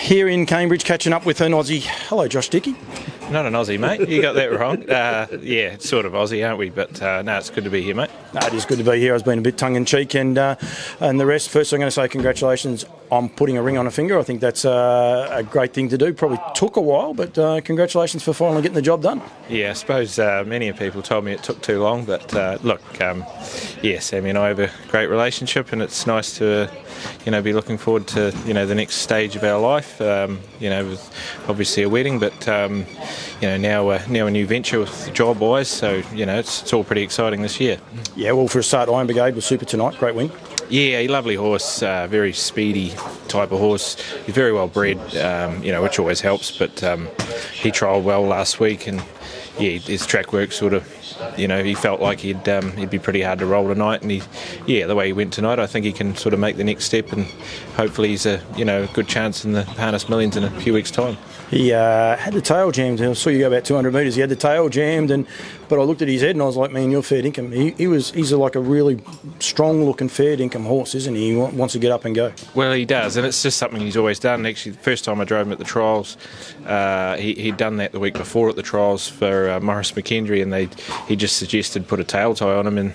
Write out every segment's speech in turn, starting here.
here in Cambridge, catching up with an Aussie. Hello, Josh Dickie. Not an Aussie, mate. You got that wrong. Yeah, it's sort of Aussie, aren't we? But no, it's good to be here, mate. No, it is good to be here. I was being a bit tongue-in-cheek and the rest. First, I'm going to say congratulations on putting a ring on a finger. I think that's a great thing to do. Probably took a while, but congratulations for finally getting the job done. Yeah, I suppose many people told me it took too long, but look, yeah, Sammy and I have a great relationship, and it's nice to, be looking forward to, the next stage of our life. With obviously a wedding, but now a new venture with job-wise. So it's all pretty exciting this year. Yeah, well, for a start, Iron Brigade was super tonight. Great win. Yeah, a lovely horse, very speedy type of horse. He's very well bred, which always helps. But he trialled well last week, and yeah, his track work sort of, he felt like he'd be pretty hard to roll tonight. And the way he went tonight, I think he can sort of make the next step, and hopefully he's a good chance in the Harness Millions in a few weeks' time. He had the tail jammed. I saw you go about 200 metres. He had the tail jammed, but I looked at his head and I was like, man, you're fair dinkum. He's like a really strong-looking fair dinkum horse, isn't he? He wants to get up and go. Well, he does, and it's just something he's always done. Actually, the first time I drove him at the trials, he'd done that the week before at the trials for Maurice McKendry, and he just suggested put a tail tie on him, and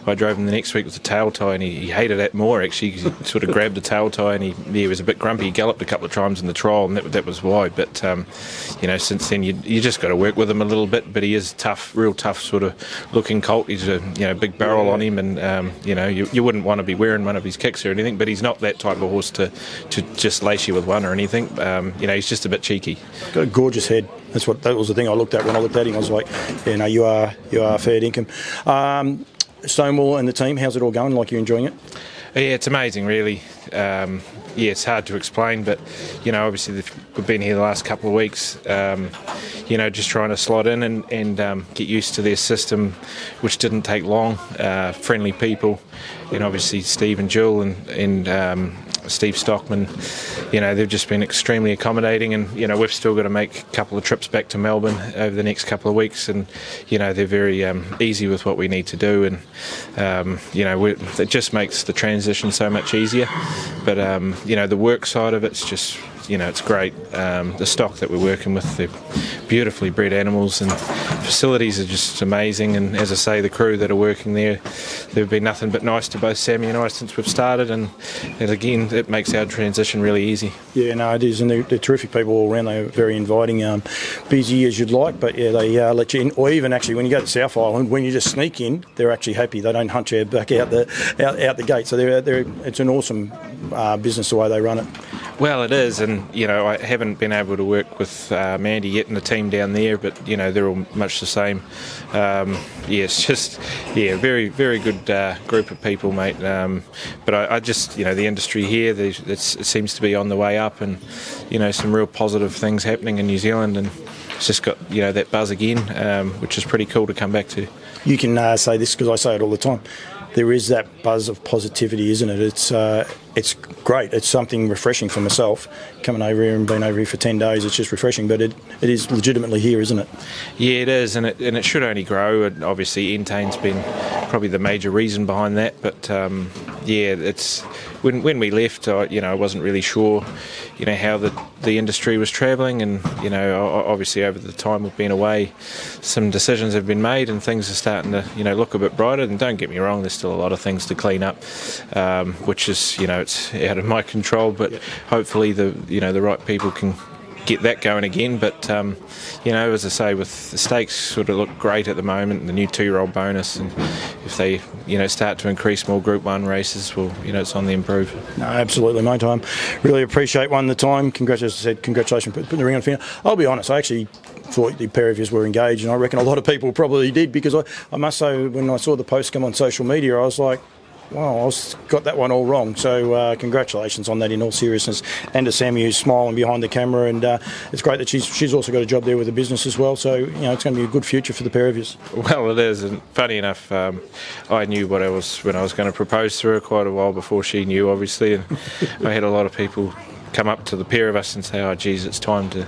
I drove him the next week with the tail tie, and he hated that more, actually. He sort of grabbed the tail tie, and he was a bit grumpy. He galloped a couple of times in the trial, and that was why. But since then you just got to work with him a little bit. But he is tough, real tough sort of looking colt. He's a big barrel on him, and you wouldn't want to be wearing one of his kicks or anything. But he's not that type of horse to just lace you with one or anything. He's just a bit cheeky. Got a gorgeous head. That was the thing I looked at when I looked at him. I was like, you are fair dinkum. Stonewall and the team, how's it all going? Like, you enjoying it? Yeah, it's amazing, really. It's hard to explain, but obviously we've been here the last couple of weeks. Just trying to slot in and get used to their system, which didn't take long. Friendly people, obviously Steve and Jill and Steve Stockman. They've just been extremely accommodating, and we've still got to make a couple of trips back to Melbourne over the next couple of weeks, and they're very easy with what we need to do, and it just makes the transition so much easier. But the work side of it's just it's great. The stock that we're working with, they're beautifully bred animals, and facilities are just amazing. And as I say, the crew that are working there, they've been nothing but nice to both Sammy and I since we've started, and again, it makes our transition really easy. Yeah, no, it is, and they're terrific people all around. They're very inviting, busy as you'd like, but yeah, they let you in. Or even actually, when you go to South Island, when you just sneak in, they're actually happy. They don't hunt you back out the gate. So it's an awesome business the way they run it. Well, it is, and I haven't been able to work with Mandy yet and the team down there, but they're all much the same. It's just very, very good group of people, mate. But I just the industry here, it seems to be on the way up, and some real positive things happening in New Zealand, and it's just got that buzz again, which is pretty cool to come back to. You can say this because I say it all the time. There is that buzz of positivity, isn't it? It's great. It's something refreshing for myself. Coming over here and being over here for 10 days, it's just refreshing. But it is legitimately here, isn't it? Yeah, it is, and it should only grow. And obviously, Entain's been probably the major reason behind that. But it's when we left, I wasn't really sure, how the industry was travelling, and obviously over the time we've been away, some decisions have been made, and things are starting to look a bit brighter. And don't get me wrong, there's still a lot of things to clean up, which is it's out of my control. But hopefully the right people can get that going again. But as I say, with the stakes sort of look great at the moment, and the new 2-year-old bonus, and if they start to increase more Group 1 races, well, it's on the improve. No, absolutely, mate. I really appreciate the time. Congratulations for putting the ring on the finger. I'll be honest, I actually thought the pair of you were engaged, and I reckon a lot of people probably did, because I must say, when I saw the post come on social media, I was like, wow, I got that one all wrong. So congratulations on that, in all seriousness, and to Sammy, who's smiling behind the camera, and it's great that she's also got a job there with the business as well. So it's going to be a good future for the pair of you. Well, it is, and funny enough, I knew when I was going to propose to her quite a while before she knew, obviously, and I had a lot of people come up to the pair of us and say, "Oh, geez, it's time to,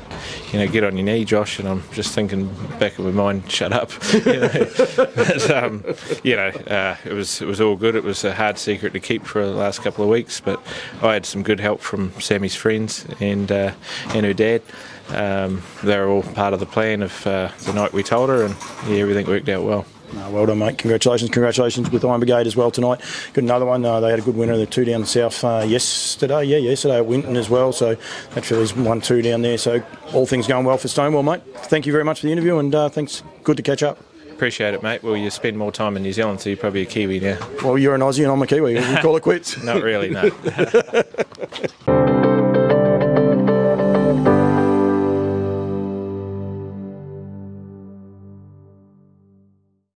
get on your knee, Josh." And I'm just thinking back of my mind, "Shut up." It was all good. It was a hard secret to keep for the last couple of weeks, but I had some good help from Sammy's friends and her dad. They were all part of the plan of the night we told her, and everything worked out well. Well done, mate. Congratulations with Iron Brigade as well tonight. Got another one. They had a good winner, the 2 down the south yesterday. Yeah, yesterday at Winton as well. So that filly's 1-2 down there. So all things going well for Stonewall, mate. Thank you very much for the interview, and thanks. Good to catch up. Appreciate it, mate. Well, you spend more time in New Zealand, so you're probably a Kiwi now. Well, you're an Aussie and I'm a Kiwi. We call it quits. Not really, no.